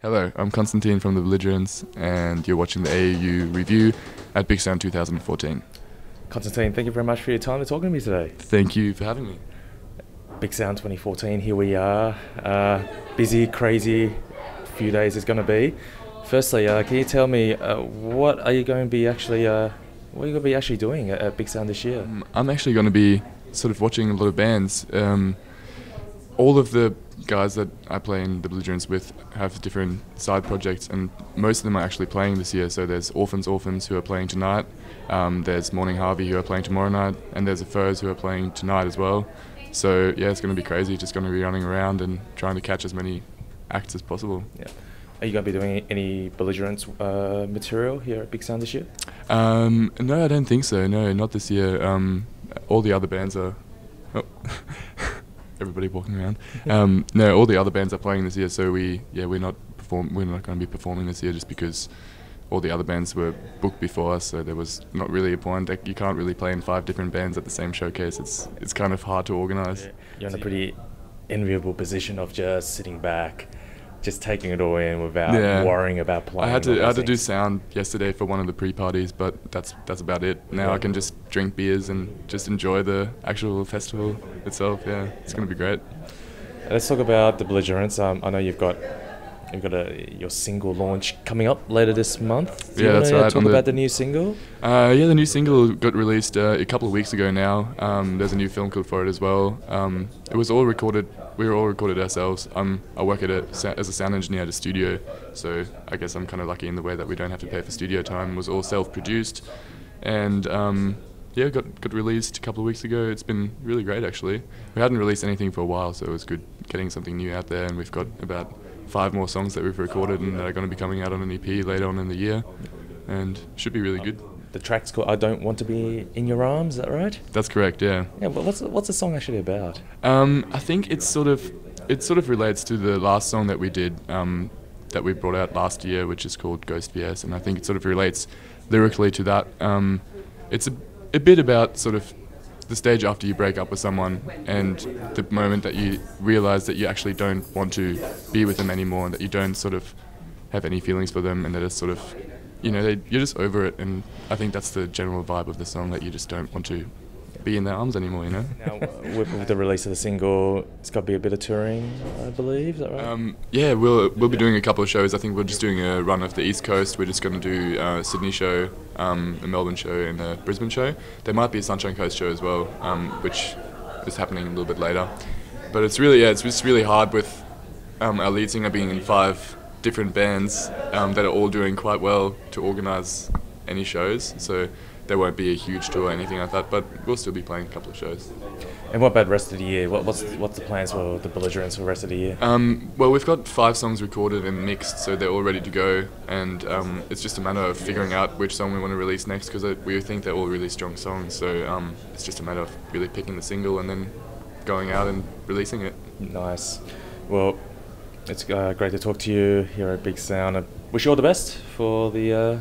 Hello, I'm Konstantin from The Belligerents, and you're watching the AAU review at BIGSOUND 2014. Konstantin, thank you very much for your time and talking to me today. Thank you for having me. BIGSOUND 2014, here we are. Busy, crazy few days it's going to be. Firstly, can you tell me what are you going to be actually doing at BIGSOUND this year? I'm actually going to be sort of watching a lot of bands. All of the guys that I play in The Belligerents with have different side projects, and most of them are actually playing this year. So there's Orphans who are playing tonight, there's Morning Harvey who are playing tomorrow night, and there's the Furs who are playing tonight as well. So yeah, it's going to be crazy, just going to be running around and trying to catch as many acts as possible. Yeah. Are you going to be doing any Belligerents material here at BIGSOUND this year? No, I don't think so. No, not this year. All the other bands are... Oh. Everybody walking around. No, all the other bands are playing this year, so we're not going to be performing this year just because all the other bands were booked before us. So there was not really a point. You can't really play in 5 different bands at the same showcase. It's kind of hard to organise. Yeah. You're in a pretty enviable position of just sitting back, just taking it all in without worrying about playing. I had to do sound yesterday for one of the pre-parties, but that's about it. Now I can just drink beers and just enjoy the actual festival itself. Yeah, it's going to be great. Let's talk about The Belligerents. I know you've got your single launch coming up later this month. Do you that's right. Talk about the new single. The new single got released a couple of weeks ago now. There's a new film clip for it as well. It was all recorded. We were all recorded ourselves. I work as a sound engineer at a studio, so I guess I'm kind of lucky in the way that we don't have to pay for studio time. It was all self-produced, and got released a couple of weeks ago. It's been really great actually. We hadn't released anything for a while, so it was good getting something new out there. And we've got about 5 more songs that we've recorded and that are going to be coming out on an EP later on in the year, and should be really good. The track's called "I Don't Want to Be in Your Arms." Is that right? That's correct. Yeah. Yeah, but what's the song actually about? I think it sort of relates to the last song that we did, that we brought out last year, which is called Ghost VS, and I think it sort of relates lyrically to that. It's a bit about sort of the stage after you break up with someone and the moment that you realise that you actually don't want to be with them anymore, and that you don't sort of have any feelings for them, and that it's sort of, you're just over it. And I think that's the general vibe of the song, that you just don't want to be in their arms anymore, Now, with the release of the single, it's got to be a bit of touring, I believe. Is that right? We'll be doing a couple of shows. I think we're just doing a run of the East Coast. We're just going to do a Sydney show, a Melbourne show, and a Brisbane show. There might be a Sunshine Coast show as well, which is happening a little bit later. But it's just really hard with our lead singer being in 5 different bands that are all doing quite well to organise any shows. So there won't be a huge tour or anything like that, but we'll still be playing a couple of shows. And what about the rest of the year? What's the plans for The Belligerents for the rest of the year? Well, we've got 5 songs recorded and mixed, so they're all ready to go, and it's just a matter of figuring out which song we want to release next, because we think they're all really strong songs, so it's just a matter of really picking the single and then going out and releasing it. Nice. Well, it's great to talk to you here at BIGSOUND. I wish you all the best for the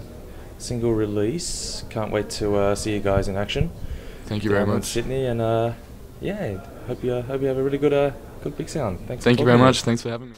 single release. Can't wait to see you guys in action. Thank you very much. In Sydney, and hope you have a really good BIGSOUND. Thanks. Thank you very much. Thanks for having me.